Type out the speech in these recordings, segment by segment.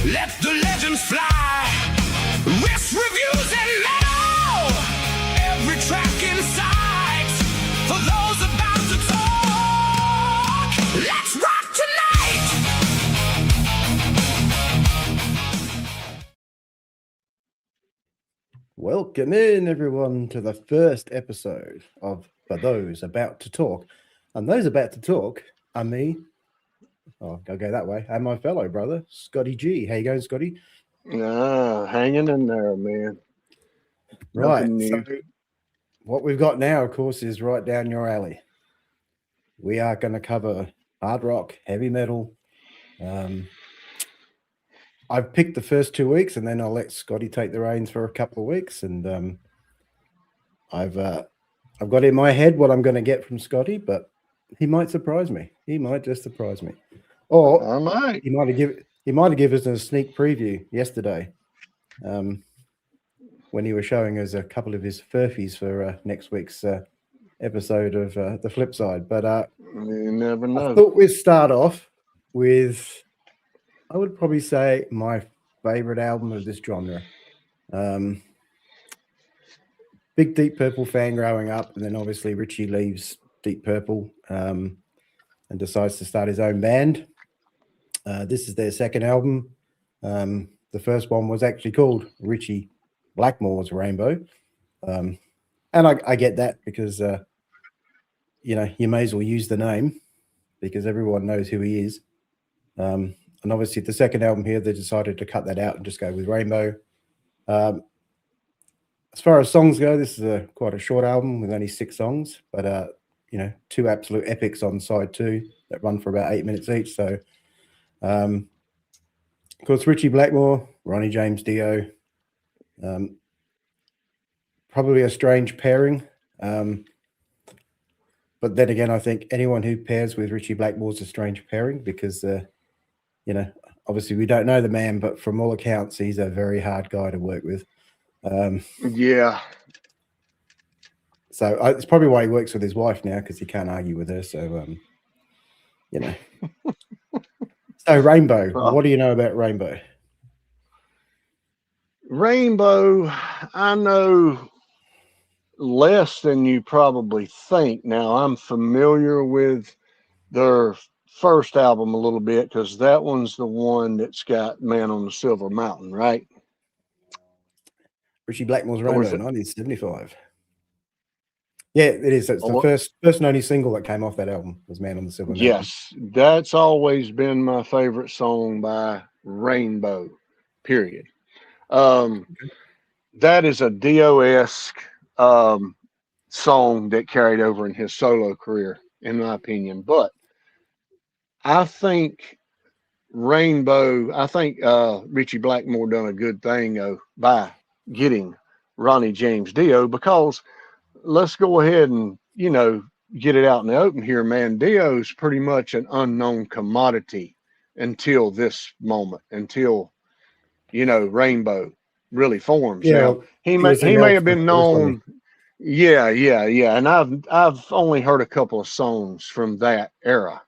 Let the legends fly. Riffs, reviews, and metal. Every track in sight. For those about to talk, let's rock tonight. Welcome in, everyone, to the first episode of For Those About to Talk. And those about to talk are me. Oh, I'll go that way. And my fellow brother, Scotty G. How you going, Scotty? Hanging in there, man. Right. Nothing So new. what we've got now, of course, is right down your alley. We are going to cover hard rock, heavy metal. I've picked the first 2 weeks, and then I'll let Scotty take the reins for a couple of weeks. And I've got in my head what I'm going to get from Scotty, but he might surprise me. He might just surprise me. Or I might. he might have given us a sneak preview yesterday, when he was showing us a couple of his furfies for next week's episode of The Flip Side. But You never know. I thought we'd start off with, I would probably say, my favorite album of this genre. Big Deep Purple fan growing up, and then obviously Ritchie leaves Deep Purple and decides to start his own band. This is their second album. The first one was actually called Ritchie Blackmore's Rainbow. And I get that because, you may as well use the name because everyone knows who he is. And obviously the second album here, they decided to cut that out and just go with Rainbow. As far as songs go, this is quite a short album with only 6 songs, but, 2 absolute epics on side 2 that run for about 8 minutes each. So, of course, Ritchie Blackmore, Ronnie James Dio, probably a strange pairing. But then again, I think anyone who pairs with Ritchie Blackmore is a strange pairing because, obviously we don't know the man, but from all accounts, he's a very hard guy to work with. Yeah. So it's probably why he works with his wife now because he can't argue with her. So, So Rainbow, what do you know about Rainbow? Rainbow, I know less than you probably think. Now, I'm familiar with their first album a little bit because that one's the one that's got Man on the Silver Mountain, right? Ritchie Blackmore's Or Rainbow, is it? 1975. Yeah, it is. It's the first and only single that came off that album was Man on the Silver Mountain. Yes, that's always been my favorite song by Rainbow, period. That is a Dio-esque song that carried over in his solo career, in my opinion. But I think Ritchie Blackmore done a good thing though by getting Ronnie James Dio, because let's go ahead and get it out in the open here, man. Dio's pretty much an unknown commodity until this moment, until Rainbow really forms. Yeah, now he may have been known. Yeah, and I've only heard a couple of songs from that era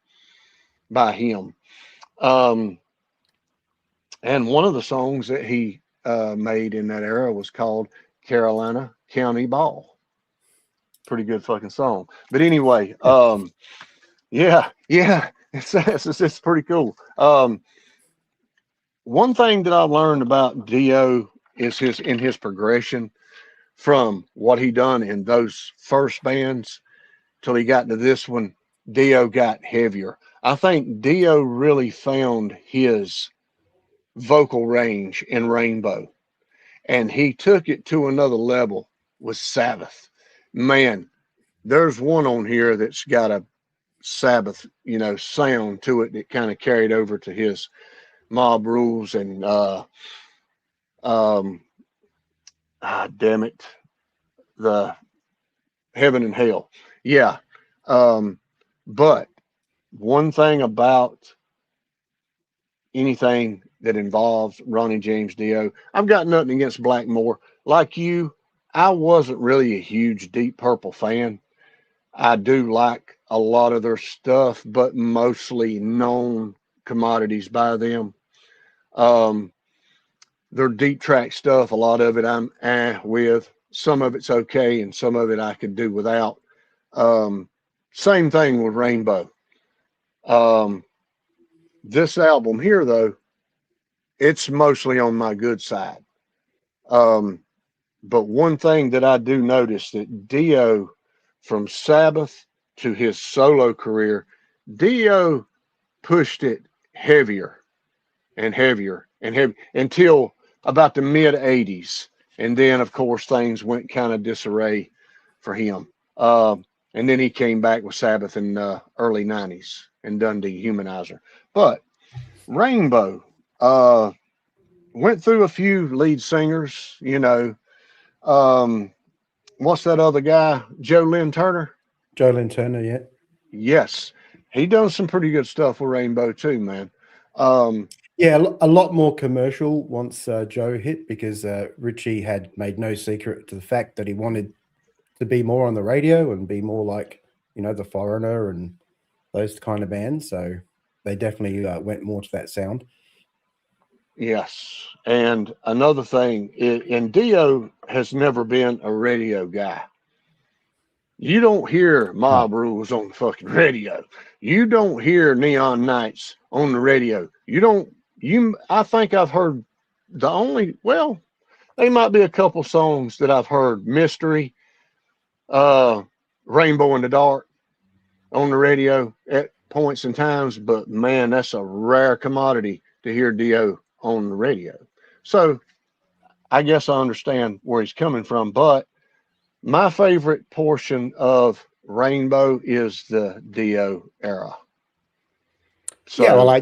by him. And one of the songs that he made in that era was called Carolina County Ball. Pretty good fucking song. But anyway, yeah, it's pretty cool. One thing that I've learned about Dio is his progression from what he done in those first bands till he got to this one. Dio got heavier. I think Dio really found his vocal range in Rainbow, and he took it to another level with Sabbath. Man, there's one on here that's got a Sabbath, sound to it that kind of carried over to his Mob Rules and damn it, the Heaven and Hell. Yeah. But one thing about anything that involves Ronnie James Dio, I've got nothing against Blackmore. Like you, I wasn't really a huge Deep Purple fan. I do like a lot of their stuff, but mostly known commodities by them. Their deep track stuff, a lot of it I'm with. Some of it's okay, and some of it I could do without. Same thing with Rainbow. Um, this album here, though, it's mostly on my good side. Um, but one thing that I do notice that Dio, from Sabbath to his solo career, Dio pushed it heavier and heavier and heavy until about the mid 80s. And then, of course, things went kind of disarray for him. And then he came back with Sabbath in the early 90s and done Dehumanizer. But Rainbow went through a few lead singers, you know. What's that other guy? Joe Lynn Turner? Joe Lynn Turner, yeah. Yes. He done some pretty good stuff with Rainbow too, man. Um, Yeah, a lot more commercial once Joe hit, because Ritchie had made no secret to the fact that he wanted to be more on the radio and be more like, you know, The Foreigner and those kind of bands. So they definitely went more to that sound. yes. And another thing, and Dio has never been a radio guy. You don't hear Mob Rules on the fucking radio. You don't hear Neon Nights on the radio. I think I've heard they might be a couple songs that I've heard. Mystery, Rainbow in the Dark on the radio at points and times, but man, that's a rare commodity to hear Dio on the radio. So I guess I understand where he's coming from, but my favorite portion of Rainbow is the Dio era. So, yeah, well, I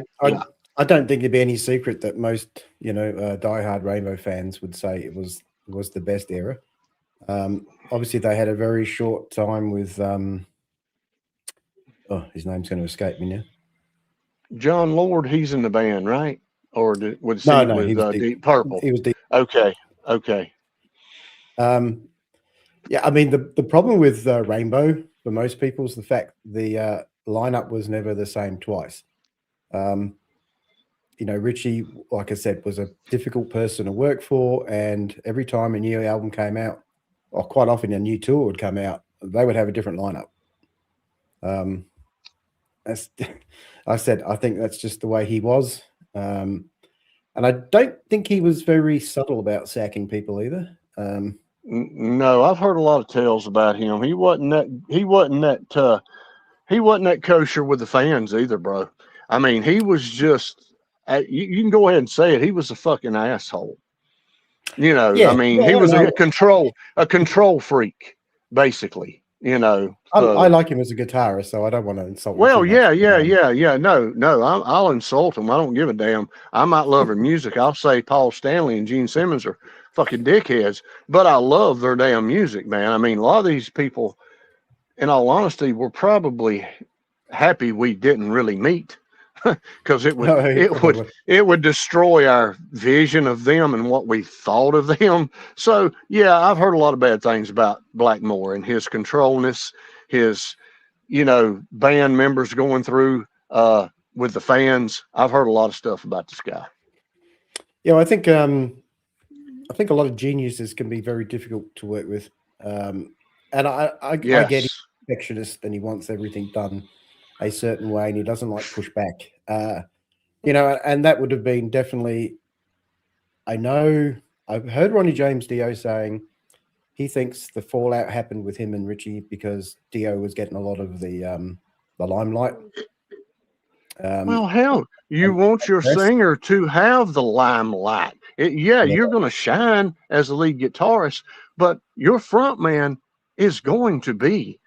don't think it'd be any secret that most, you know, diehard Rainbow fans would say it was the best era. Obviously, they had a very short time with his name's going to escape me now. John Lord, he's in the band, right? Or was No, he was Deep Purple? He was Deep. Okay. Yeah, I mean, the problem with Rainbow for most people is the fact the lineup was never the same twice. You know, Ritchie, like I said, was a difficult person to work for, and every time a new album came out, or quite often a new tour would come out, they would have a different lineup. As I said, I think that's just the way he was. And I don't think he was very subtle about sacking people either. No, I've heard a lot of tales about him. He wasn't that kosher with the fans either, bro. I mean, he was just you can go ahead and say it. He was a fucking asshole. You know, Yeah, I mean, he was a control freak, basically. You know, I like him as a guitarist, so I don't want to insult him. Well, yeah. No, I'll insult him. I don't give a damn. I might love her music. I'll say Paul Stanley and Gene Simmons are fucking dickheads, but I love their damn music, man. I mean, a lot of these people, in all honesty, were probably happy we didn't really meet, because it would destroy our vision of them and what we thought of them. So yeah, I've heard a lot of bad things about Blackmore and his controlness, his, you know, band members going through with the fans. I've heard a lot of stuff about this guy. Yeah, I think a lot of geniuses can be very difficult to work with, and I get he's perfectionist and he wants everything done a certain way and he doesn't like pushback. You know, and that would have been definitely. I know I've heard Ronnie James Dio saying he thinks the fallout happened with him and Ritchie because Dio was getting a lot of the limelight. Well, hell, you want your singer to have the limelight. You're going to shine as a lead guitarist, but your front man is going to be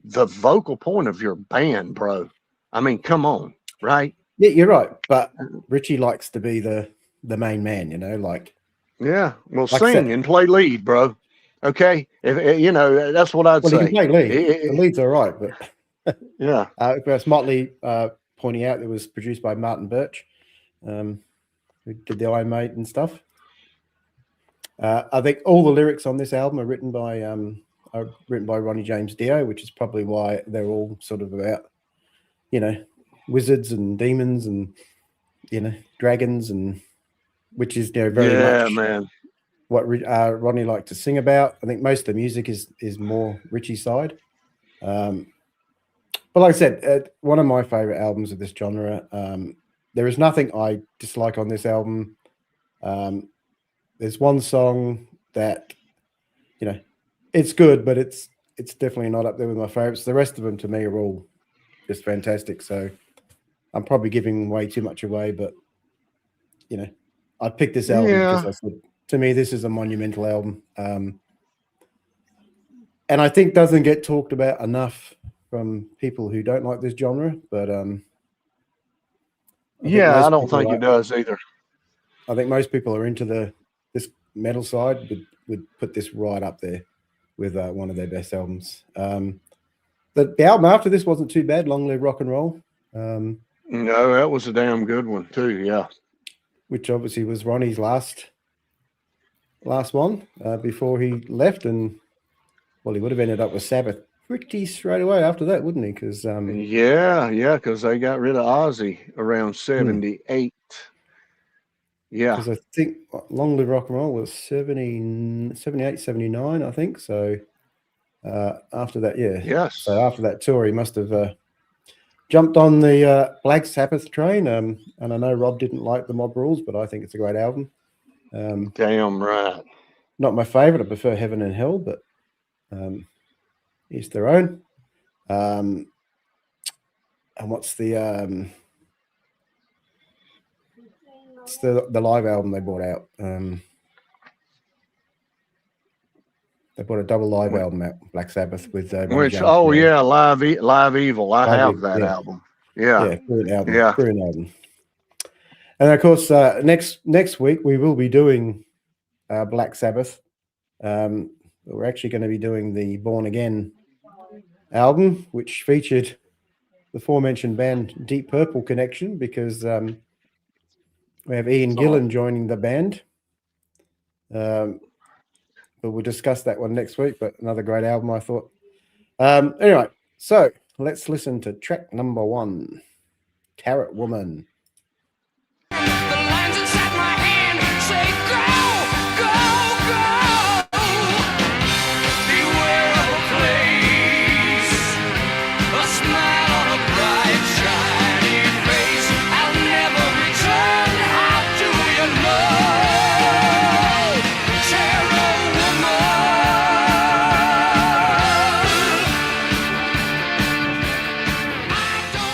the vocal point of your band, bro. I mean, come on, right? Yeah, you're right. But Ritchie likes to be the main man, you know, like. Yeah, well, like sing and play lead, bro. Okay, if you know, that's what I'd say. He can play lead. The lead's all right, but yeah. It's Motley pointing out it was produced by Martin Birch, who did the Iron Maiden and stuff. I think all the lyrics on this album are written by Ronnie James Dio, which is probably why they're all sort of about, you know, wizards and demons and, you know, dragons and which is very much man. what Ronnie liked to sing about. I think most of the music is more Ritchie side. But like I said, one of my favorite albums of this genre. There is nothing I dislike on this album. There's one song that, it's good, but it's definitely not up there with my favorites. The rest of them to me are all just fantastic. So I'm probably giving way too much away, but I picked this album because I said, to me, this is a monumental album. And I think doesn't get talked about enough from people who don't like this genre, but I don't think it does either. I think most people are into this metal side would put this right up there with one of their best albums. The album after this wasn't too bad, Long Live Rock and Roll. No, that was a damn good one too, yeah. Which obviously was Ronnie's last one before he left, and he would have ended up with Sabbath pretty straight away after that, wouldn't he? Because because they got rid of Ozzy around 78. Yeah, because I think Long Live Rock and Roll was 78, 79, I think. So after that, yes. So after that tour, he must have jumped on the Black Sabbath train. And I know Rob didn't like the Mob Rules, but I think it's a great album. Damn right. Not my favorite. I prefer Heaven and Hell, but each their own. And what's the it's the live album they brought out. They brought a double live album out, Black Sabbath, with Live Evil. I have that album. Yeah, brilliant album. Yeah, brilliant album. And of course, next week we will be doing Black Sabbath. We're actually going to be doing the Born Again album, which featured the aforementioned band Deep Purple connection, because we have Ian Gillan joining the band. But we'll discuss that one next week. But another great album, I thought. Anyway, so let's listen to track number 1, Carrot Woman. The lines inside my hand say go, go, go. Beware of a place, a smile on a bright, shining face. I'll never return. How do you know? Terror woman. I don't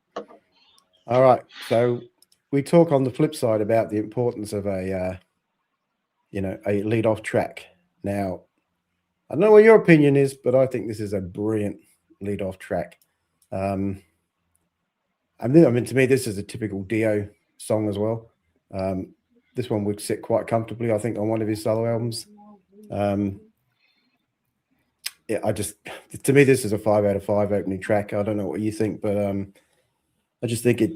know. All right, so we talk on the flip side about the importance of a lead-off track. Now, I don't know what your opinion is, but I think this is a brilliant lead-off track. To me, this is a typical Dio song as well. This one would sit quite comfortably, I think, on one of his solo albums. To me, this is a 5 out of 5 opening track. I don't know what you think, but I just think it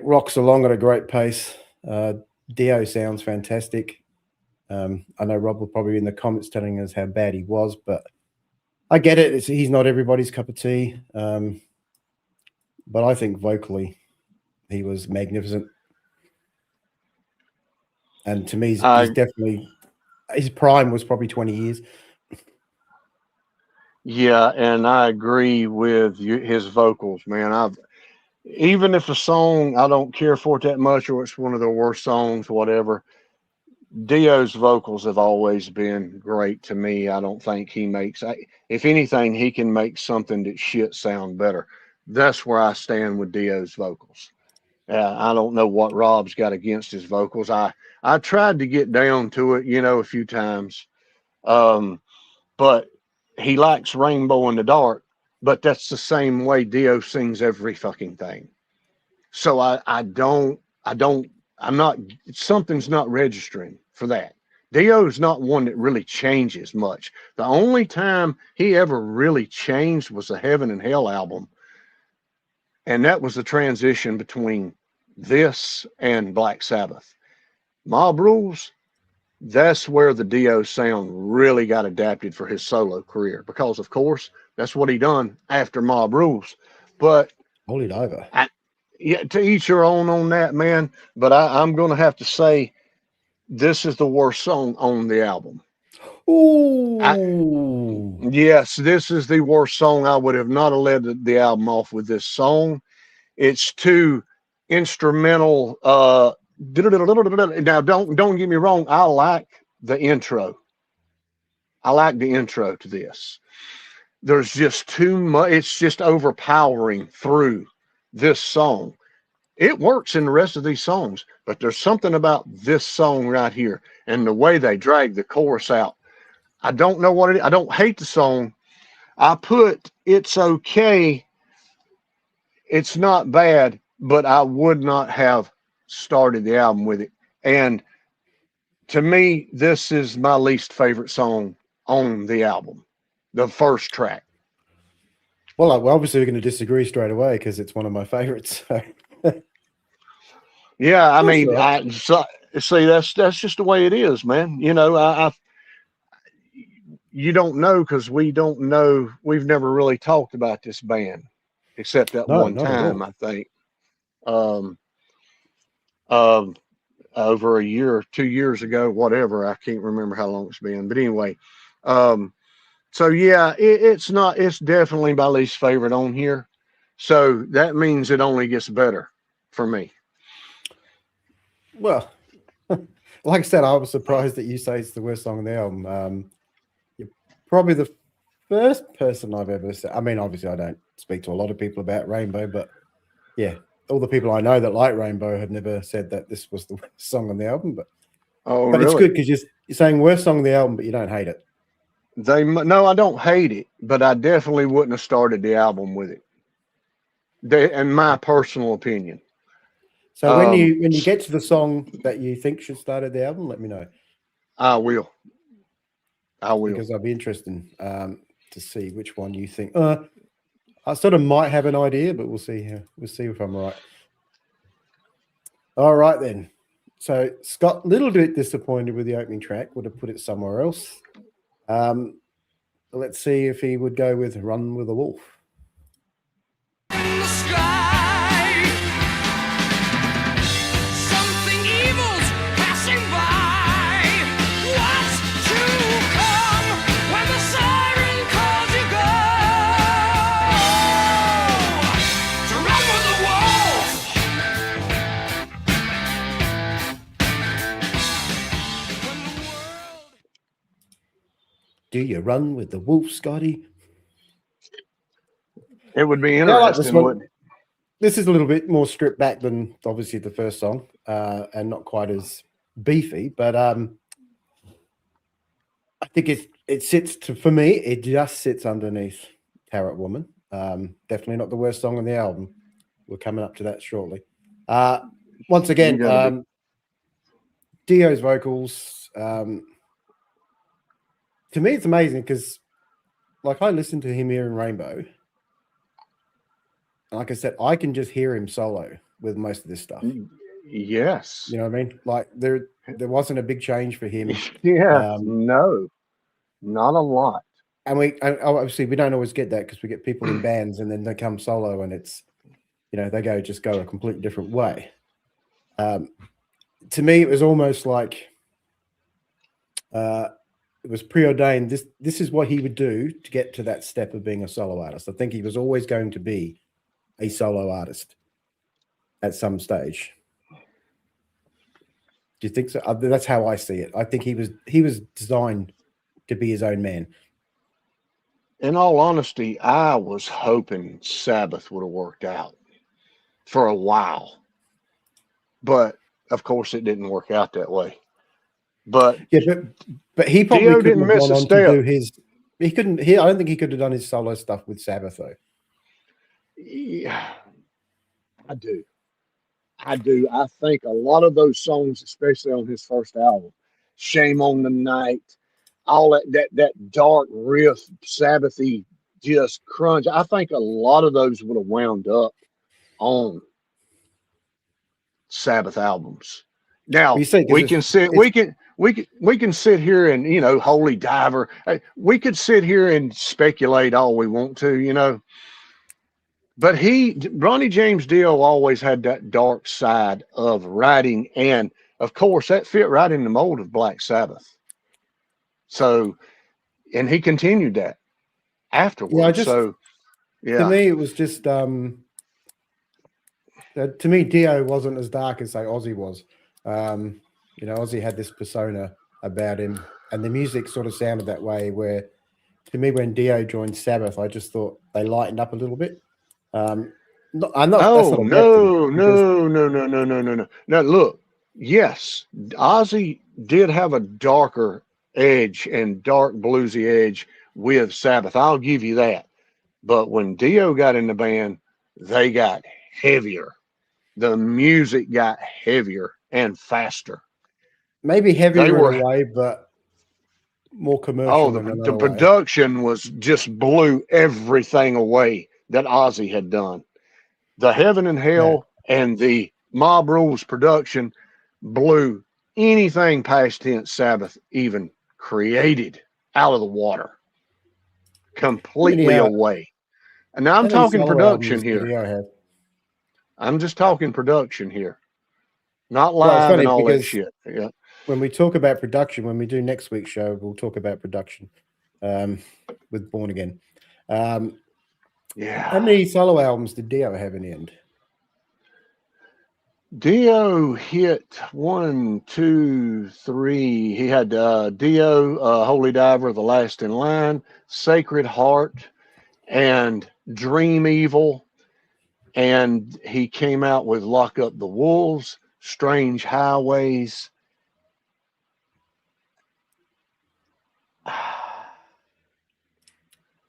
rocks along at a great pace. Dio sounds fantastic. I know Rob will probably be in the comments telling us how bad he was, but I get it. He's not everybody's cup of tea. But I think vocally he was magnificent. And to me, he's definitely, his prime was probably 20 years. Yeah, and I agree with his vocals, man. Even if a song I don't care for it that much, or it's one of the worst songs, whatever, Dio's vocals have always been great to me. I don't think he makes, if anything, he can make something that shit sound better. That's where I stand with Dio's vocals. I don't know what Rob's got against his vocals. I tried to get down to it, a few times. But he likes Rainbow in the Dark, but that's the same way Dio sings every fucking thing. So something's not registering for that. Dio's not one that really changes much. The only time he ever really changed was the Heaven and Hell album. And that was the transition between this and Black Sabbath. Mob Rules, that's where the Dio sound really got adapted for his solo career, because of course that's what he done after Mob Rules. But Holy diver. Yeah, to each your own on that, man. But I'm going to have to say this is the worst song on the album. Ooh. Yes, this is the worst song. I would have not led the album off with this song. It's too instrumental. Now, don't get me wrong. I like the intro. I like the intro to this. There's just too much. It's just overpowering through this song. It works in the rest of these songs, but there's something about this song right here and the way they drag the chorus out. I don't know what it is. I don't hate the song. I put It's Okay. It's not bad, but I would not have started the album with it. And to me, this is my least favorite song on the album, the first track. Well, obviously we're going to disagree straight away because it's one of my favorites. So. Yeah, I That's mean, right. see that's just the way it is, man. You know, you don't know because we don't know. We've never really talked about this band except that No, one not at time, all. I think. Um, um, over a year or 2 years ago, whatever. I can't remember how long it's been, but anyway. Um, so yeah, it's not. It's definitely my least favorite on here. So that means it only gets better for me. Well, like I said, I was surprised that you say it's the worst song on the album. You're probably the first person I've ever said. I mean, obviously, I don't speak to a lot of people about Rainbow, but yeah, all the people I know that like Rainbow have never said that this was the worst song on the album. But Oh, it's really? good because you're saying worst song on the album, but you don't hate it. No, I don't hate it, but I definitely wouldn't have started the album with it. In my personal opinion. So when you get to the song that you think should start at the album, let me know. I will. I will. Because I'll be interested to see which one you think. I sort of might have an idea, but we'll see. We'll see if I'm right. All right then. So Scott, a little bit disappointed with the opening track. Would have put it somewhere else. Let's see if he would go with "Run with a Wolf." In the sky, something evil's passing by. What's to come when the siren calls you go? To run with the wolf. When the world Do you run with the wolf, Scotty? It would be Yeah, I like this interesting, one. wouldn't it? This is a little bit more stripped back than obviously the first song, and not quite as beefy. But I think it sits for me. It just sits underneath Carrot Woman. Definitely not the worst song on the album. We're coming up to that shortly. Once again, You gotta Dio's vocals. To me, it's amazing because, like, I listened to him here in Rainbow. Like I said, I can just hear him solo with most of this stuff. Yes. You know what I mean? Like there wasn't a big change for him. Yeah. No, not a lot. And obviously we don't always get that because we get people in bands and then they come solo and it's, they go a completely different way. To me, it was almost like it was preordained. This is what he would do to get to that step of being a solo artist. I think he was always going to be a solo artist at some stage. Do you think so? That's how I see it. I think he was designed to be his own man. In all honesty, I was hoping Sabbath would have worked out for a while, but of course it didn't work out that way. But yeah, but he probably Dio couldn't didn't have miss gone a on to step. do his. He couldn't. I don't think he could have done his solo stuff with Sabbath though. Yeah, I do. I think a lot of those songs, especially on his first album, "Shame on the Night," all that dark riff, Sabbathy, just crunch. I think a lot of those would have wound up on Sabbath albums. Now You see, we can sit here and Holy Diver. We could sit here and speculate all we want to, But Ronnie James Dio always had that dark side of writing, and of course that fit right in the mold of Black Sabbath. So, and he continued that Yeah, afterwards. So, to yeah. me, it was just to me, Dio wasn't as dark as say Ozzy was. You know, Ozzy had this persona about him, and the music sort of sounded that way. Where to me, when Dio joined Sabbath, I just thought they lightened up a little bit. I'm not. That's Oh not a bad thing because no. Now look, yes, Ozzy did have a darker edge and dark bluesy edge with Sabbath. I'll give you that. But when Dio got in the band, they got heavier. The music got heavier and faster. maybe They heavier in a were way, but more commercial in the another way. production was just blew everything away that Ozzy had done. The Heaven and Yeah, Hell and the Mob Rules production blew anything past tense Sabbath even created out of the water, how many completely away. And now I'm how many talking solo production albums did here. Dio have? I'm just talking production here, not Well, it's live and funny all that because shit. Yeah. when we talk about production, when we do next week's show, we'll talk about production um, with Born Again. How Yeah. many solo albums did Dio have in the end? Dio hit 1, 2, 3. He had Dio, Holy Diver, The Last in Line, Sacred Heart, and Dream Evil. And he came out with Lock Up the Wolves, Strange Highways.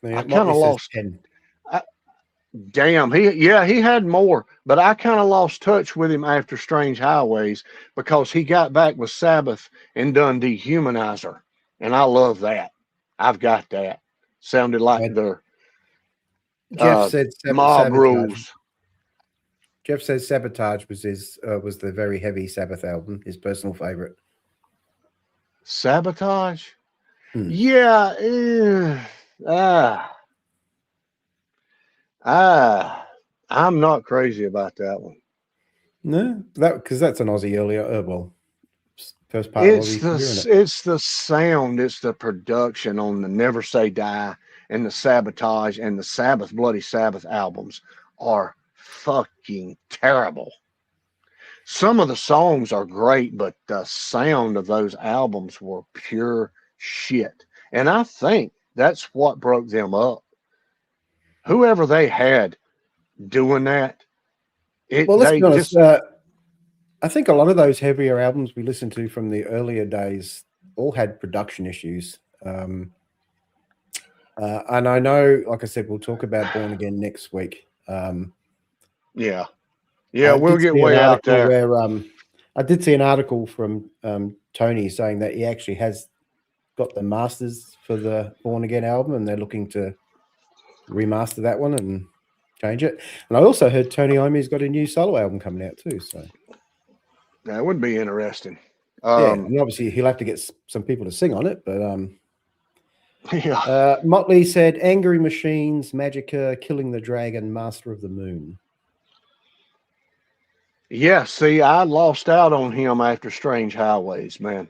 I kind Motley of says lost. 10. Damn, he had more, but I kind of lost touch with him after Strange Highways because he got back with Sabbath and done Dehumanizer, and I love that. I've got that. Sounded like the Jeff said Mob Sabotage. Rules. Jeff says Sabotage was was the very heavy Sabbath album, his personal favorite. Sabotage. Hmm. Yeah. I'm not crazy about that one. No, because that's an Aussie earlier. Well, first part of Aussie career, isn't it? It's the sound, it's the production on the Never Say Die and the Sabotage and the Sabbath Bloody Sabbath albums are fucking terrible. Some of the songs are great, but the sound of those albums were pure shit. And I think that's what broke them up. Whoever they had doing that, Well, let's they be honest. just I think a lot of those heavier albums we listened to from the earlier days all had production issues. And I know, like I said, we'll talk about Born Again next week. yeah. I We'll did get see an way out article there. where I did see an article from Tony saying that he actually has got the masters for the Born Again album, and they're looking to remaster that one and change it. And I also heard Tony Iommi's got a new solo album coming out too. So That would be interesting. yeah, and obviously he'll have to get some people to sing on it. But Yeah. Motley said, "Angry Machines, Magica, Killing the Dragon, Master of the Moon." Yeah, see, I lost out on him after Strange Highways, man.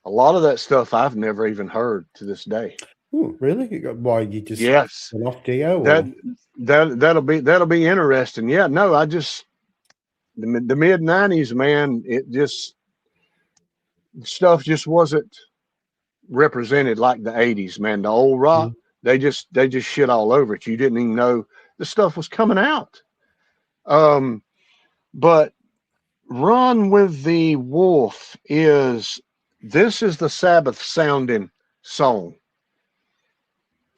A lot of that stuff I've never even heard to this day. Ooh, really? Why you just Yes. went off Dio? That'll be interesting. Yeah, no, I just the mid 90s, man, it just stuff just wasn't represented like the 80s, man. The old rock, they just shit all over it. You didn't even know the stuff was coming out. But Run with the Wolf is the Sabbath sounding song.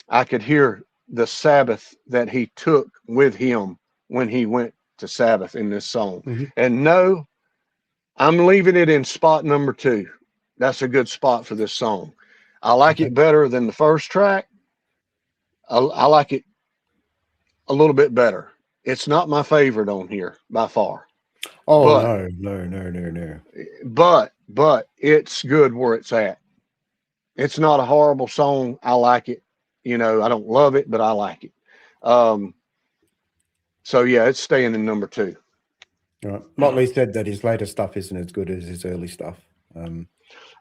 I could hear the Sabbath that he took with him when he went to Sabbath in this song. Mm-hmm. And no, I'm leaving it in spot number 2. That's a good spot for this song. I like it better than the first track. I like it a little bit better. It's not my favorite on here by far. Oh, but, no. But it's good where it's at. It's not a horrible song. I like it. You know, I don't love it, but I like it. So yeah, it's staying in number 2. Right. Motley said that his later stuff isn't as good as his early stuff.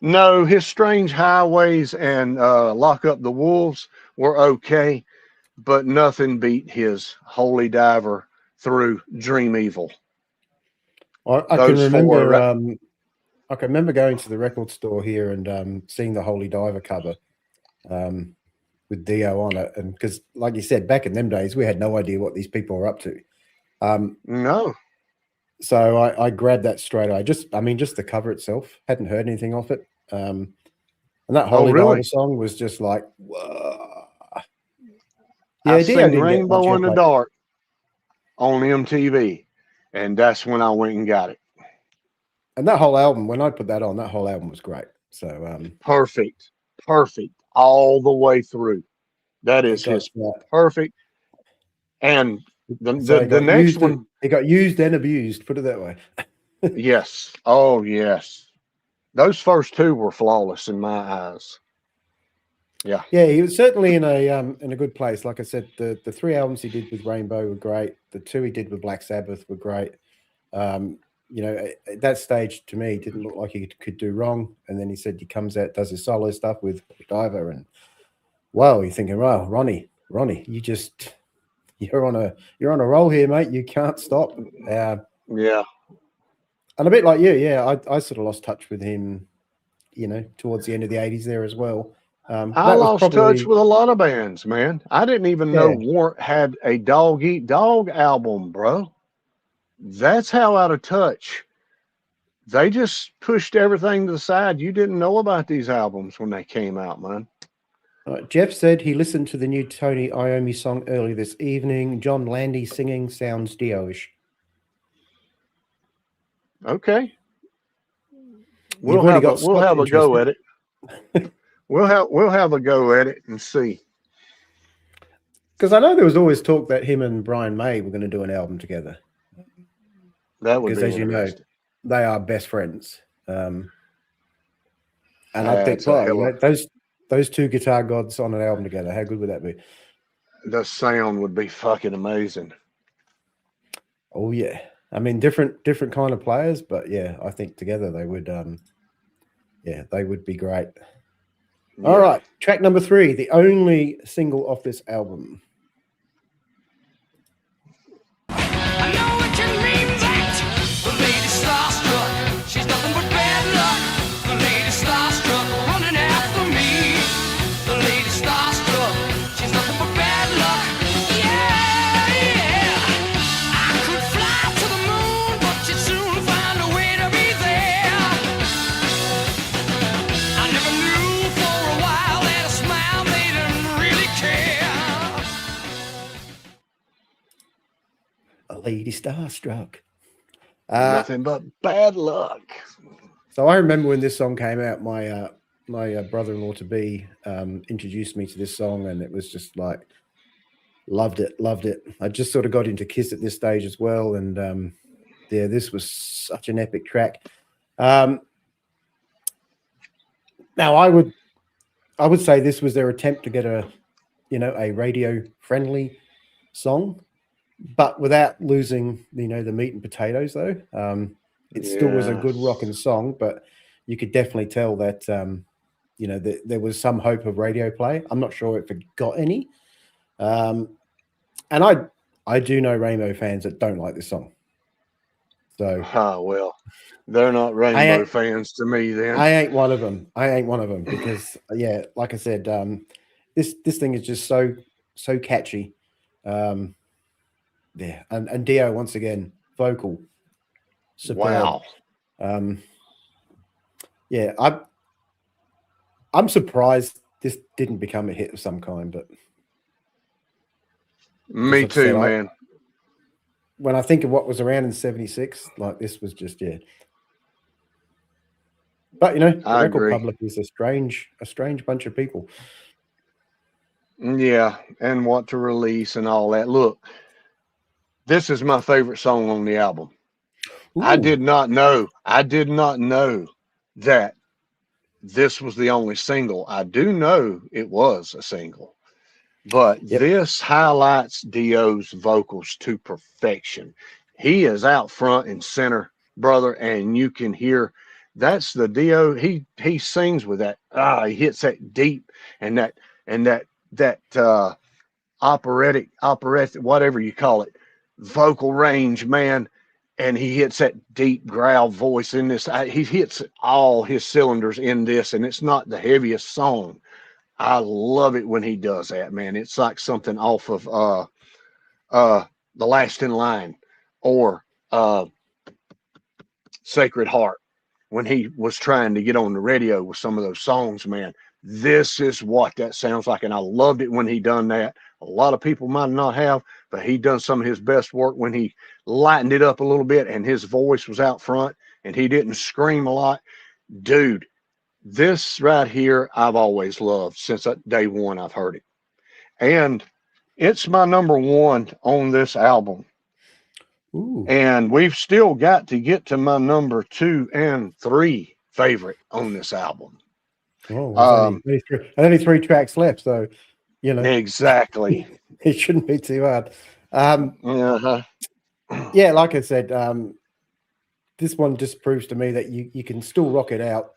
No, his Strange Highways and Lock Up the Wolves were okay, but nothing beat his Holy Diver through Dream Evil. I can Those four. remember. I can remember going to the record store here and seeing the Holy Diver cover with Dio on it, and because, like you said, back in them days, we had no idea what these people were up to. No. So I grabbed that straight away. Just the cover itself. Hadn't heard anything off it. And that Holy really? Diver song was just like, whoa. Yeah, I've Dio seen didn't get Rainbow much in the airplay. Dark on MTV, and that's when I went and got it. And that whole album, when I put that on, that whole album was great. So Perfect all the way through. That is his perfect. And the next one, it got used and abused. Put it that way. yes. Oh yes, those first 2 were flawless in my eyes. Yeah, he was certainly in a good place. Like I said, the 3 albums he did with Rainbow were great. The 2 he did with Black Sabbath were great. At that stage, to me, didn't look like he could do wrong. And then he said he comes out, does his solo stuff with Diver, and wow, you're thinking, wow, Ronnie, you're on a roll here, mate. You can't stop. yeah. And a bit like you, I sort of lost touch with him, towards the end of the 80s there as well. I lost touch with a lot of bands, man. I didn't even know Warrant had a Dog Eat Dog album, bro. That's how out of touch. They just pushed everything to the side. You didn't know about these albums when they came out, man. Jeff said he listened to the new Tony Iommi song early this evening. John Landy singing sounds Dio-ish. Okay. We'll have a go at it. We'll have a go at it and see. Because I know there was always talk that him and Brian May were going to do an album together. That would be, because, as you know, they are best friends. And I think, those 2 guitar gods on an album together, how good would that be? The sound would be fucking amazing. Oh yeah, I mean different kind of players, but yeah, I think together they would, they would be great. Yeah. All right, track number 3, the only single off this album. Lady Starstruck. Nothing but bad luck. So I remember when this song came out, my brother-in-law to be introduced me to this song, and it was just like loved it. I just sort of got into Kiss at this stage as well, and this was such an epic track. Now I would say this was their attempt to get a radio friendly song, but without losing, the meat and potatoes, though. It still was a good rocking song, but you could definitely tell that, there was some hope of radio play. I'm not sure if it got any. And I do know Rainbow fans that don't like this song. So, well, they're not Rainbow fans to me then. I ain't one of them. Because, like I said, this thing is just so catchy. And Dio once again vocal, superb. Wow. I'm surprised this didn't become a hit of some kind, but me too, man. When I think of what was around in '76, like this was just But the record public is a strange bunch of people. Yeah, and what to release and all that. Look, this is my favorite song on the album. Ooh. I did not know that this was the only single. I do know it was a single. But Yep. this highlights Dio's vocals to perfection. He is out front and center, brother, and you can hear that's the Dio. He sings with that. He hits that deep and that operatic, whatever you call it, vocal range, man. And he hits that deep growl voice in this. He hits all his cylinders in this, and it's not the heaviest song. I love it when he does that, man. It's like something off of The Last in Line or Sacred Heart when he was trying to get on the radio with some of those songs, man. This is what that sounds like, and I loved it when he done that. A lot of people might not have, but he done some of his best work when he lightened it up a little bit and his voice was out front and he didn't scream a lot. Dude, this right here, I've always loved since day one I've heard it. And it's my number one on this album. Ooh. And we've still got to get to my number 2 and 3 favorite on this album. Oh, only three tracks left, so you know exactly. It shouldn't be too hard. Uh-huh. Yeah, like I said, this one just proves to me that you can still rock it out,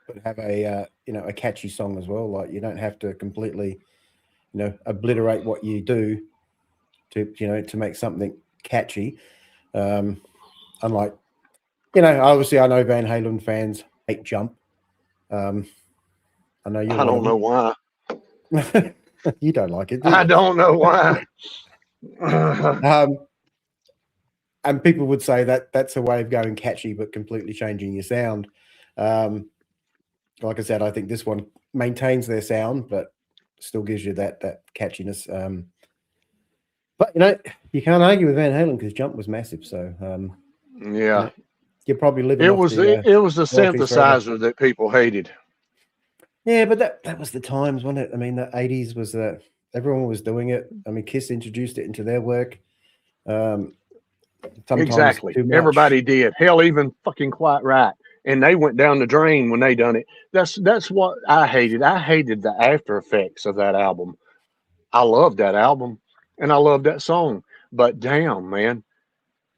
but have a a catchy song as well. Like you don't have to completely, obliterate what you do to make something catchy. Unlike, obviously I know Van Halen fans hate Jump. I know you. I don't know why. You don't like it. I don't know why. And people would say that that's a way of going catchy, but completely changing your sound. Like I said, I think this one maintains their sound, but still gives you that catchiness. But you can't argue with Van Halen because Jump was massive. So yeah, you're probably living. It was the synthesizer that people hated. Yeah, but that was the times, wasn't it? I mean, the 80s was everyone was doing it. I mean, Kiss introduced it into their work. Exactly. Everybody did. Hell, even fucking Quite Right. And they went down the drain when they done it. That's what I hated. I hated the after effects of that album. I loved that album and I loved that song. But damn, man,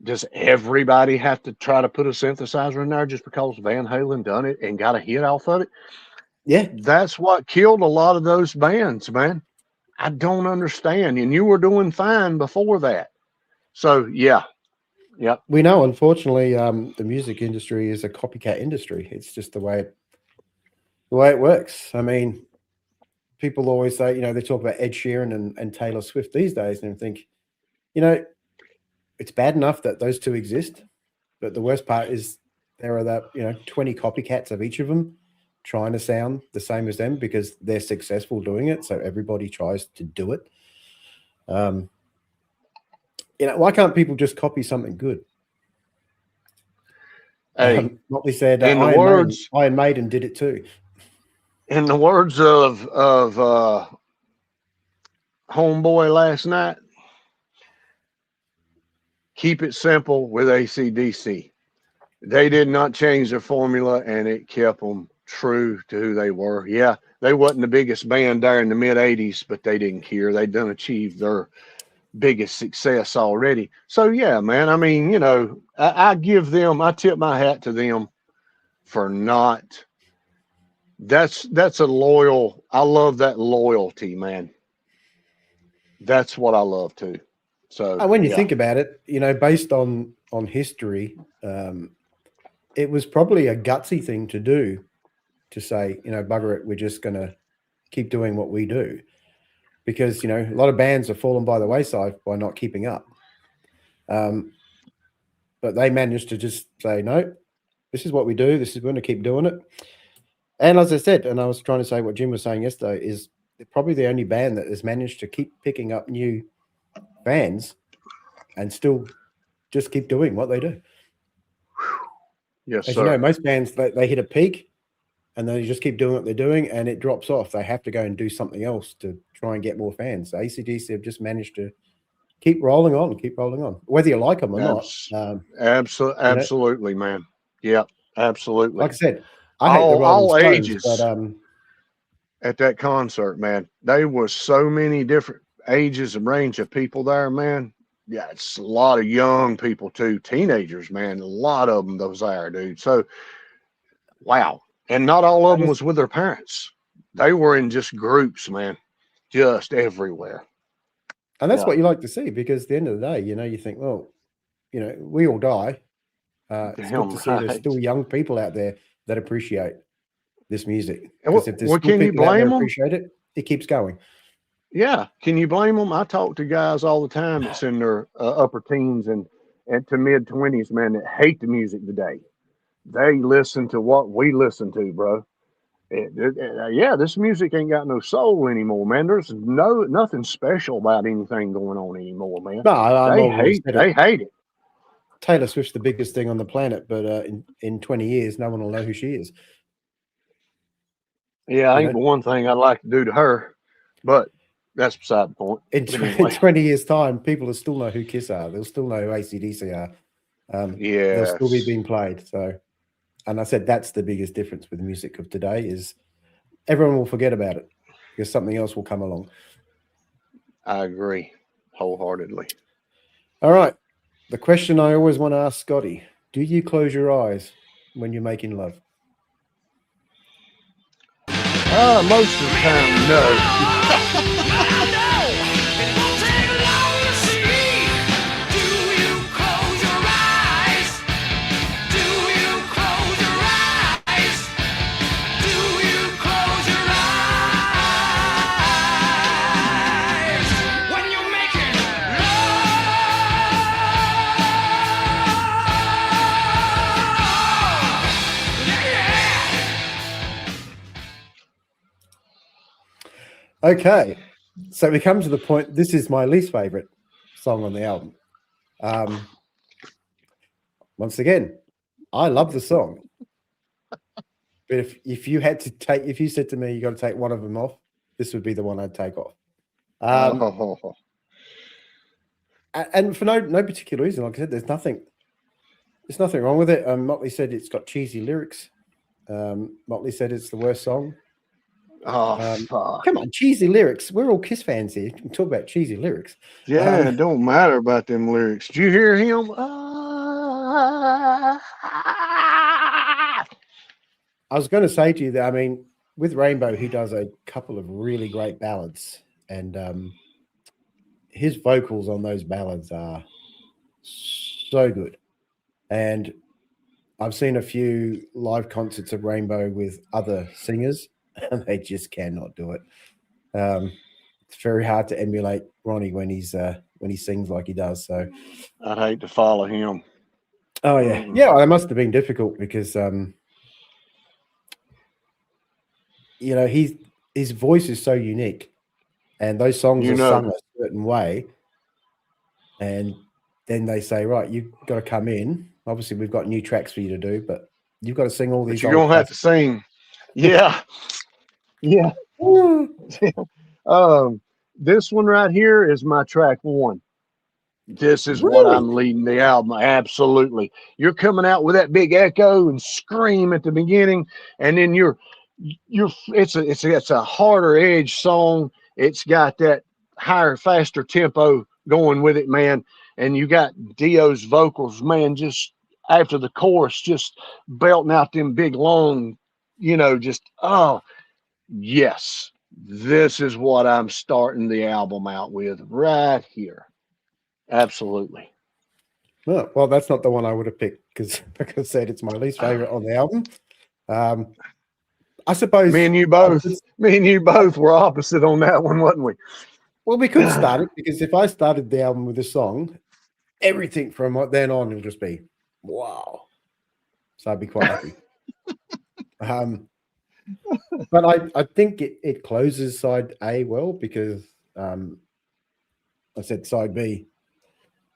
does everybody have to try to put a synthesizer in there just because Van Halen done it and got a hit off of it? Yeah. That's what killed a lot of those bands, man. I don't understand. And you were doing fine before that. So, yeah. Yep. We know, unfortunately, the music industry is a copycat industry. It's just the way it works. I mean, people always say, they talk about Ed Sheeran and Taylor Swift these days, and think, it's bad enough that those two exist, but the worst part is there are that 20 copycats of each of them trying to sound the same as them because they're successful doing it. So everybody tries to do it. Why can't people just copy something good? Hey, what we said, Iron Maiden did it too. In the words of Homeboy last night, keep it simple with AC/DC. They did not change their formula, and it kept them true to who they were. Yeah, they wasn't the biggest band there in the mid-'80s, but they didn't care. They done achieved their biggest success already. So yeah, man, I mean, I tip my hat to them for not. That's a loyal. I love that loyalty, man. That's what I love too. So when you think about it, based on history, it was probably a gutsy thing to do, to say, bugger it, we're just going to keep doing what we do. Because, a lot of bands have fallen by the wayside by not keeping up. But they managed to just say, no, this is what we do. This is going to keep doing it. And as I said, and I was trying to say what Jim was saying yesterday, is they're probably the only band that has managed to keep picking up new fans and still just keep doing what they do. Yes, as sir. Most bands, they hit a peak and they just keep doing what they're doing and it drops off. They have to go and do something else to try and get more fans. So AC/DC have just managed to keep rolling on, whether you like them or not. Absolutely, man. Yeah, absolutely. Like I said, I hate the Rolling Stones, ages. but at that concert, man. There was so many different ages and range of people there, man. Yeah, it's a lot of young people too, teenagers, man. A lot of them those there, dude. So wow. And not all of them was with their parents. They were in just groups, man. Just everywhere. And that's Yeah. what you like to see, because at the end of the day, you know, you think, well, you know, we all die. It's good Damn to see there's right. still young people out there that appreciate this music. And Because if there's what still can you people out there blame them? appreciate it, it keeps going. Yeah, can you blame them? I talk to guys all the time that's in their upper teens and to mid 20s, man, that hate the music today. They listen to what we listen to, bro. Yeah, this music ain't got no soul anymore, man. There's nothing special about anything going on anymore, man. No, I've They always hate said they it. hate it. Taylor Swift's the biggest thing on the planet, but in 20 years, no one will know who she is. Yeah, I You ain't know? the one thing I'd like to do to her, but that's beside the point. In But anyway, 20 years' time, people will still know who Kiss are. They'll still know who AC/DC are. They'll still be yes, being played. So, and I said that's the biggest difference with music of today is everyone will forget about it because something else will come along. I agree wholeheartedly. All right. The question I always want to ask Scotty: do you close your eyes when you're making love? Most of the time, no. Okay. So we come to the point. This is my least favorite song on the album. Once again, I love the song. But if you had to take, if you said to me, you got to take one of them off, this would be the one I'd take off. And for no particular reason, like I said, there's nothing wrong with it. Motley said it's got cheesy lyrics. Motley said it's the worst song. Fuck. Come on, cheesy lyrics. We're all Kiss fans here. You can talk about cheesy lyrics. Yeah, it don't matter about them lyrics. Did you hear him? I was going to say to you that, I mean, with Rainbow, he does a couple of really great ballads, and his vocals on those ballads are so good. And I've seen a few live concerts of Rainbow with other singers, and they just cannot do it. It's very hard to emulate Ronnie when he sings like he does. So I'd hate to follow him. Oh yeah, yeah. It must have been difficult because you know, his voice is so unique, and those songs are sung a certain way, and then they say, right, you've got to come in. Obviously, we've got new tracks for you to do, but you've got to sing all these. But you're gonna have to sing. Yeah, yeah. This one right here is my track one. This is what I'm leading the album. Absolutely. You're coming out with that big echo and scream at the beginning, and then it's a harder edge song. It's got that higher, faster tempo going with it, man. And you got Dio's vocals, man, just after the chorus, just belting out them big long, just yes. This is what I'm starting the album out with right here. Absolutely. Well, that's not the one I would have picked because, like I said, it's my least favorite on the album. I suppose me and you both were opposite on that one, wasn't we? Well, we could start it because if I started the album with a song, everything from then on will just be wow. So I'd be quite happy. But I think it closes side A well because I said side B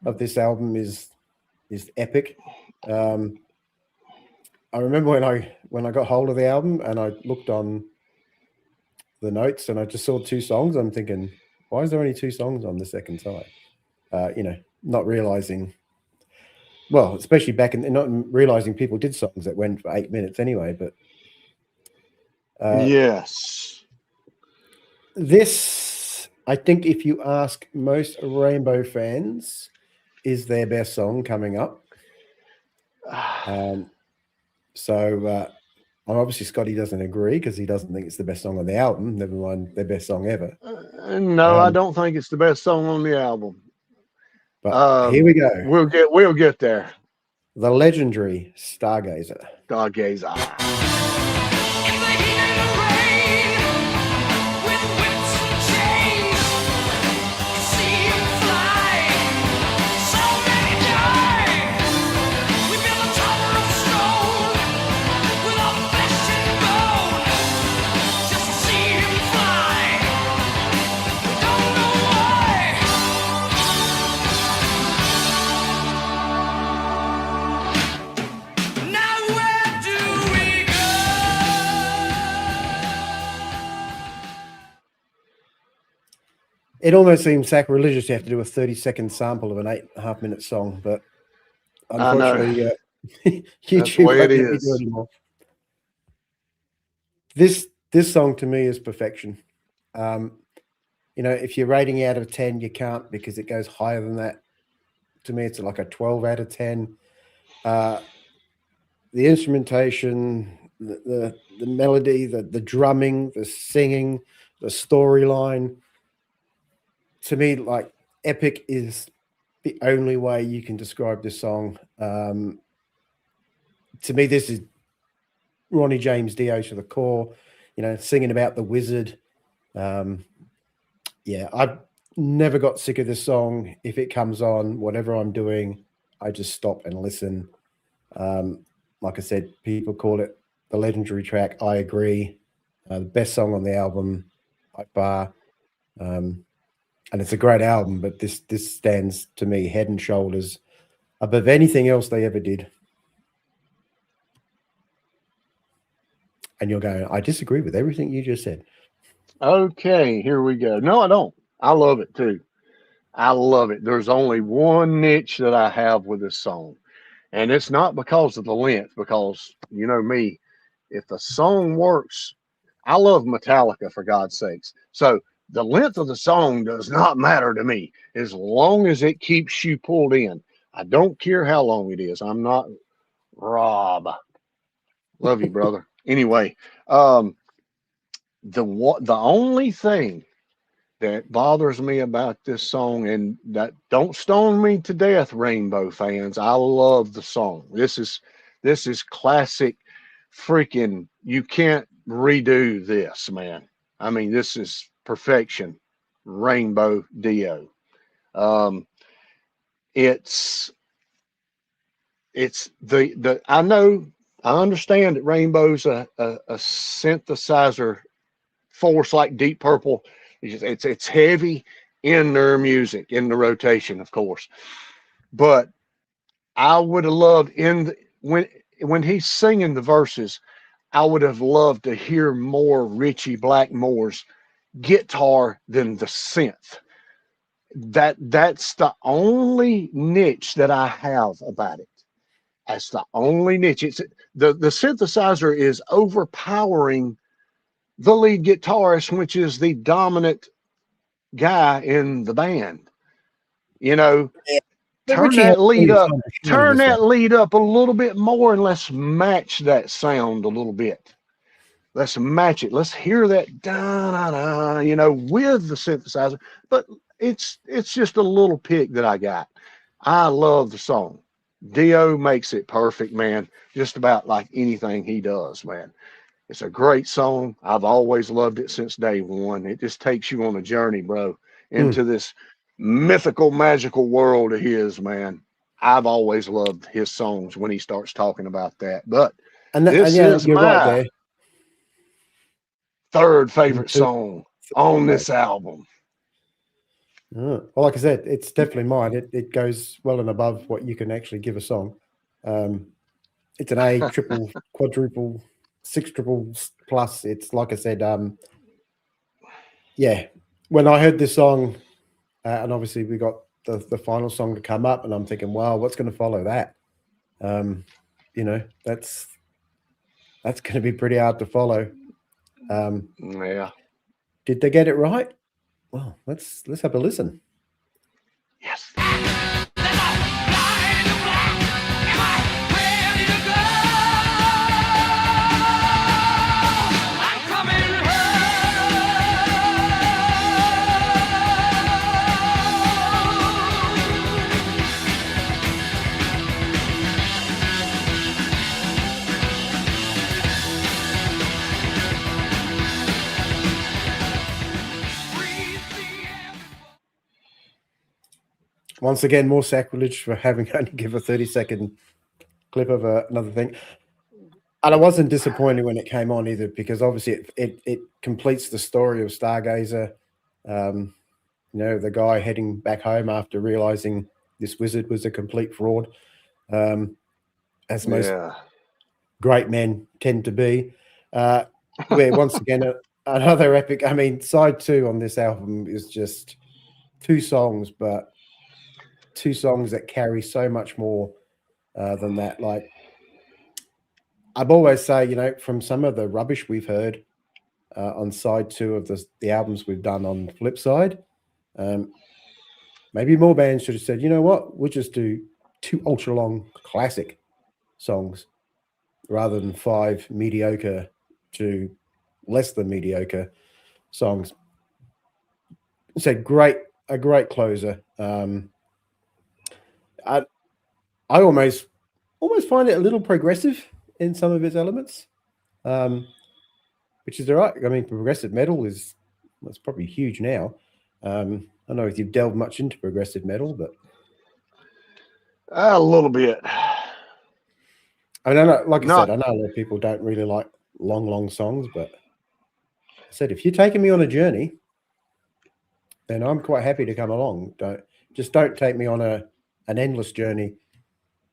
of this album is epic. I remember when I got hold of the album and I looked on the notes and I just saw 2 songs. I'm thinking, why is there only 2 songs on the second side? Not realizing, well, especially back in, not realizing people did songs that went for 8 minutes anyway. But yes, This, I think, if you ask most Rainbow fans, is their best song coming up. So obviously Scotty doesn't agree because he doesn't think it's the best song on the album. Never mind their best song ever. No, I don't think it's the best song on the album. But here we go. We'll get there. The legendary Stargazer. Stargazer. In the heat and the rain, with whips and chains, see him fly. So many die. We build a tower of stone with all flesh and bone, just to see him fly. We don't know why. Now where do we go? It almost seems sacrilegious to have to do a 30-second sample of an 8.5-minute song, but unfortunately, YouTube way won't it let me is. do it anymore. This song to me is perfection. If you're rating out of 10, you can't because it goes higher than that. To me, it's like a 12 out of 10. The instrumentation, the melody, the drumming, the singing, the storyline. To me, like epic is the only way you can describe this song. To me, this is Ronnie James Dio to the core, singing about the wizard. I've never got sick of this song. If it comes on, whatever I'm doing, I just stop and listen. Like I said, people call it the legendary track. I agree. The best song on the album by far. And it's a great album, but this stands to me head and shoulders above anything else they ever did. And you're going, I disagree with everything you just said. Okay, here we go. No, I don't. I love it too. I love it. There's only one niche that I have with this song, and it's not because of the length, because you know me, if the song works, I love Metallica for God's sakes. So the length of the song does not matter to me as long as it keeps you pulled in. I don't care how long it is. I'm not Rob. Love you, brother. Anyway, the only thing that bothers me about this song, and that don't stone me to death, Rainbow fans. I love the song. This is classic freaking, you can't redo this, man. I mean, this is perfection. Rainbow Dio. It's the I understand that Rainbow's a synthesizer force like Deep Purple. It's heavy in their music, in the rotation, of course. But I would have loved when he's singing the verses, I would have loved to hear more Ritchie Blackmore's guitar than the synth. That's the only niche that I have about it. That's the only niche. It's the synthesizer is overpowering the lead guitarist, which is the dominant guy in the band. Turn that lead up. Turn that lead up a little bit more, and let's match that sound a little bit. Let's match it. Let's hear that da da da, with the synthesizer. But it's just a little pick that I got. I love the song. Dio makes it perfect, man. Just about like anything he does, man. It's a great song. I've always loved it since day one. It just takes you on a journey, bro, into this mythical, magical world of his, man. I've always loved his songs when he starts talking about that. But this is you're my right there. third favorite song on this album. Well, like I said, it's definitely mine. It goes well and above what you can actually give a song. It's an A, triple, quadruple, six triple plus. It's like I said, when I heard this song, and obviously we got the final song to come up, and I'm thinking, wow, what's going to follow that? That's going to be pretty hard to follow. Yeah. Did they get it right? Well, let's have a listen. Yes. Once again, more sacrilege for having only give a 30-second clip of another thing. And I wasn't disappointed when it came on either, because obviously it completes the story of Stargazer. You know, the guy heading back home after realizing this wizard was a complete fraud, as most great men tend to be. Where once again, another epic. I mean, side 2 on this album is just 2 songs, but 2 songs that carry so much more than that. Like, I've always say, you know, from some of the rubbish we've heard on side 2 of the albums we've done on the flip side, maybe more bands should have said, you know what, we'll just do 2 ultra long classic songs rather than 5 mediocre to less than mediocre songs. It's a great closer. I almost find it a little progressive in some of its elements, which is all right. I mean, progressive metal is probably huge now. I don't know if you've delved much into progressive metal, but a little bit. I mean, I know, like I said, I know a lot of people don't really like long songs, but I said if you're taking me on a journey, then I'm quite happy to come along. Don't take me on an endless journey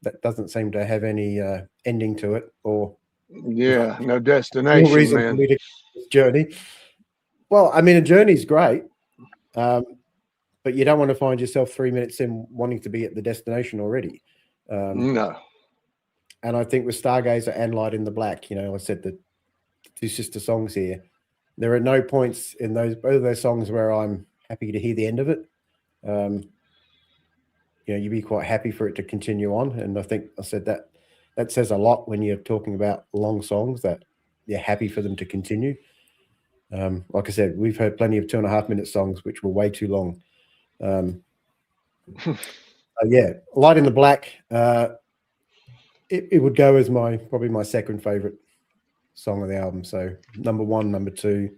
that doesn't seem to have any ending to it, or no destination, no reason man. for me to this journey. Well, I mean, a journey's great, but you don't want to find yourself 3 minutes in wanting to be at the destination already. No. And I think with Stargazer and Light in the Black, you know, I said the 2 sister songs here, there are no points in both of those songs where I'm happy to hear the end of it. You know, you'd be quite happy for it to continue on. And I think I said that says a lot when you're talking about long songs, that you're happy for them to continue. Like I said, we've heard plenty of 2.5-minute songs which were way too long. Yeah, Light in the Black, it would go as probably my second favorite song of the album. So number 1, number 2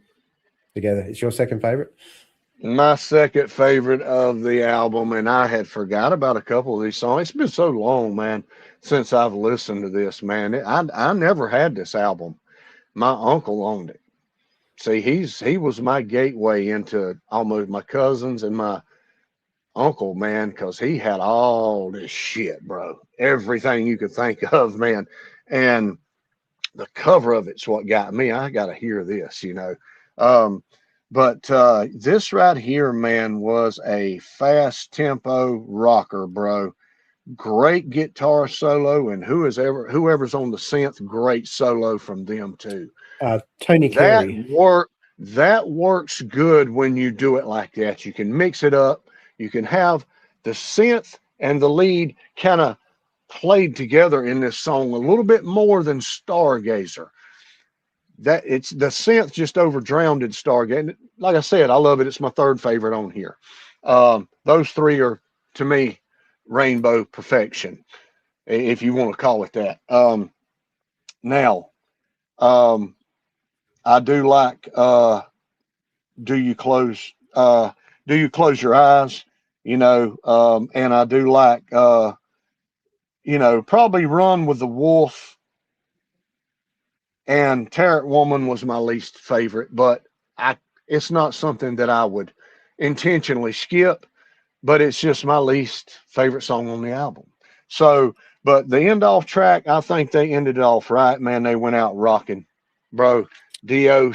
together. It's your second favorite? My second favorite of the album, and I had forgot about a couple of these songs. It's been so long, man, since I've listened to this, man. I never had this album. My uncle owned it. See, he was my gateway into almost my cousins and my uncle, man, because he had all this shit, bro. Everything you could think of, man. And the cover of it's what got me. I got to hear this, you know. But this right here, man, was a fast tempo rocker, bro. Great guitar solo, and whoever's on the synth, great solo from them too. Tony Carey. That works good when you do it like that. You can mix it up. You can have the synth and the lead kind of played together in this song a little bit more than Stargazer. That it's the synth just overdrowned in Stargazer. Like I said, I love it. It's my third favorite on here. Those 3 are, to me, rainbow perfection, if you want to call it that. Now, I do like do you close your eyes, you know, and I do like you know, probably Run with the Wolf. And Tarot Woman was my least favorite, but it's not something that I would intentionally skip, but it's just my least favorite song on the album. So, but the end off track, I think they ended it off right, man. They went out rocking, bro. Dio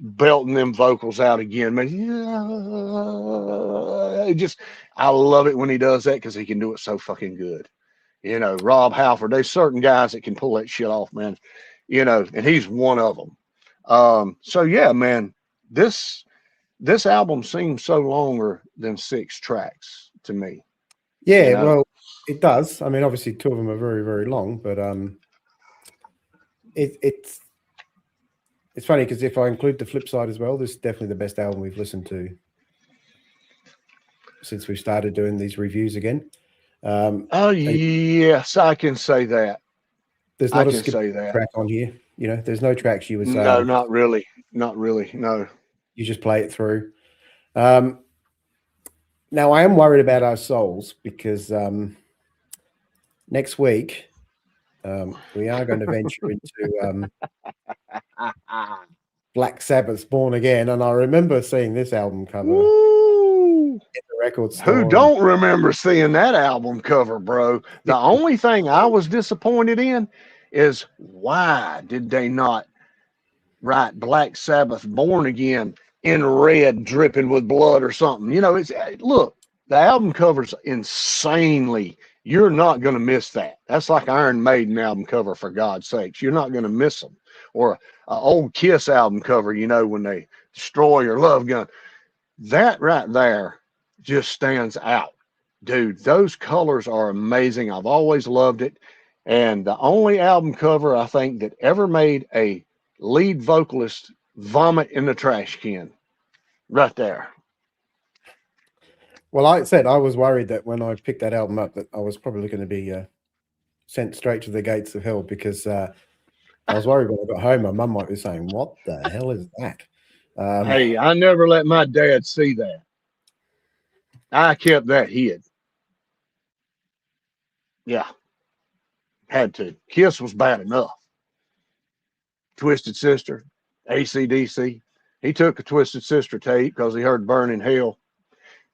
belting them vocals out again, man. I love it when he does that because he can do it so fucking good. You know, Rob Halford, there's certain guys that can pull that shit off, man. You know, and he's one of them. So yeah, man, this this album seems so longer than 6 tracks to me. Yeah, You know? well, it does. I mean, obviously 2 of them are very, very long, but it's funny because if I include the flip side as well, this is definitely the best album we've listened to since we started doing these reviews again. Oh yes, I can say that. There's I not a can skip say that. track on here. You know, there's no tracks you would say, No, not really. Not really. No. you just play it through. Now, I am worried about our souls because next week we are going to venture into Black Sabbath's Born Again. And I remember seeing this album cover Woo! in the record store. Who don't remember seeing that album cover, bro? The only thing I was disappointed in is why did they not write Black Sabbath Born Again in red dripping with blood or something? You know, it's look, the album cover's insanely. You're not going to miss that. That's like Iron Maiden album cover, for God's sakes. You're not going to miss them. Or an old Kiss album cover, you know, when they destroy your love gun. That right there just stands out. Dude, those colors are amazing. I've always loved it. And the only album cover I think that ever made a lead vocalist vomit in the trash can. Right there. Well, like I said, I was worried that when I picked that album up that I was probably going to be sent straight to the gates of hell because I was worried when I got home, my mum might be saying, what the hell is that? Hey, I never let my dad see that. I kept that hid. Yeah. Had to. Kiss was bad enough. Twisted Sister, AC/DC. He took a Twisted Sister tape because he heard Burn in Hell.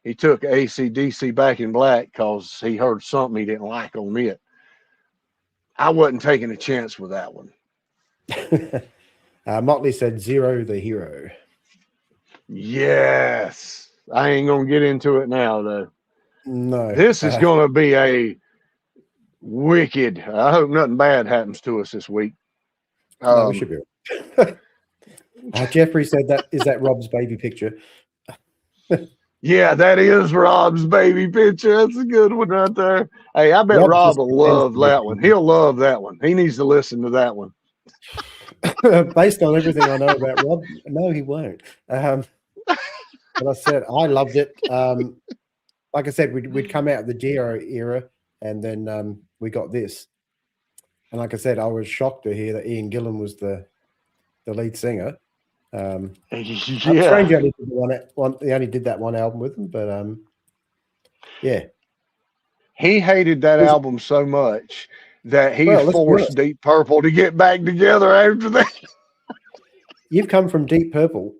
He took AC/DC Back in Black because he heard something he didn't like on it. I wasn't taking a chance with that one. Motley said Zero the Hero. Yes. I ain't going to get into it now, though. No. This is going to be a wicked. I hope nothing bad happens to us this week. No, we should be. Jeffrey said that is that Rob's baby picture. Yeah, that is Rob's baby picture. That's a good one right there. Hey, I bet Rob will love that one. He'll love that one. He needs to listen to that one. Based on everything I know about Rob, no, he won't. But I said I loved it. Like I said, we'd come out of the Dio era, and then we got this. And like I said, I was shocked to hear that Ian Gillan was the lead singer. Yeah. Strange he only did that one album with him, but yeah. He hated that album so much that he forced Deep Purple to get back together after that. You've come from Deep Purple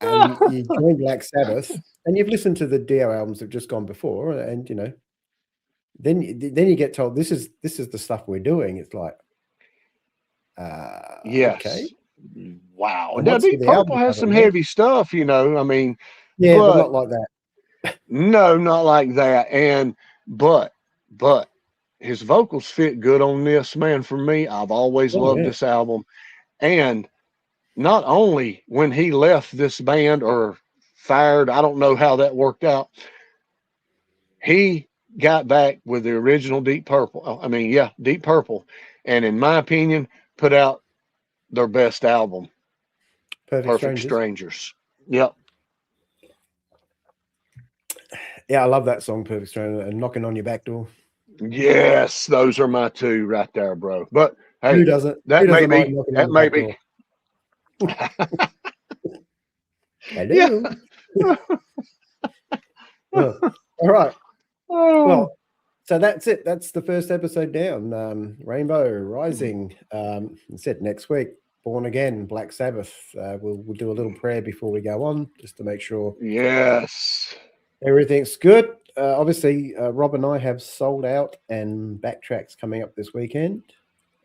and you joined Black Sabbath, and you've listened to the Dio albums that have just gone before, and you know, then you get told this is the stuff we're doing. It's like, yes. Okay. Wow. Now, Deep Purple has some heavy stuff, you know. I mean, yeah, but not like that. No, not like that. And but his vocals fit good on this, man. For me, I've always loved this album. And not only when he left this band or fired, I don't know how that worked out. He got back with the original Deep Purple. I mean, yeah, Deep Purple. And in my opinion, put out their best album, Perfect Strangers. Yep. Yeah, I love that song, Perfect Stranger, and Knocking on Your Back Door. Yes, those are my two right there, bro. But hey, who doesn't? That may be. That may be. Hello. Well, all right. Well, so that's it. That's the first episode down. Rainbow Rising. Said next week. Born Again, Black Sabbath. We'll do a little prayer before we go on, just to make sure. Yes. Everything's good. Obviously, Rob and I have sold out, and Backtracks coming up this weekend.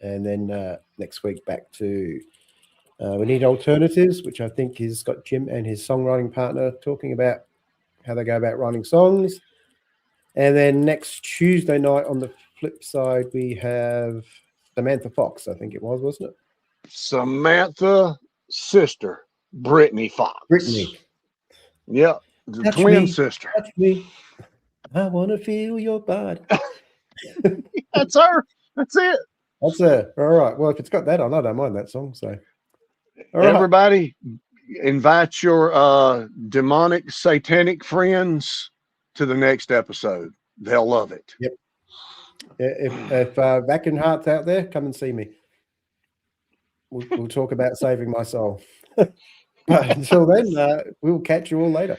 And then next week back to We Need Alternatives, which I think has got Jim and his songwriting partner talking about how they go about writing songs. And then next Tuesday night on the flip side, we have Samantha Fox, I think it was, wasn't it? Samantha sister, Brittany Fox. Brittany. Yeah, the Touch twin me. sister. Touch me. I want to feel your body. That's her. That's it. That's it. All right. Well, if it's got that on, I don't mind that song. So, all right. Everybody, invite your demonic, satanic friends to the next episode. They'll love it. Yep. If Vacuum Heart's out there, come and see me. We'll talk about saving my soul. But until then, we'll catch you all later.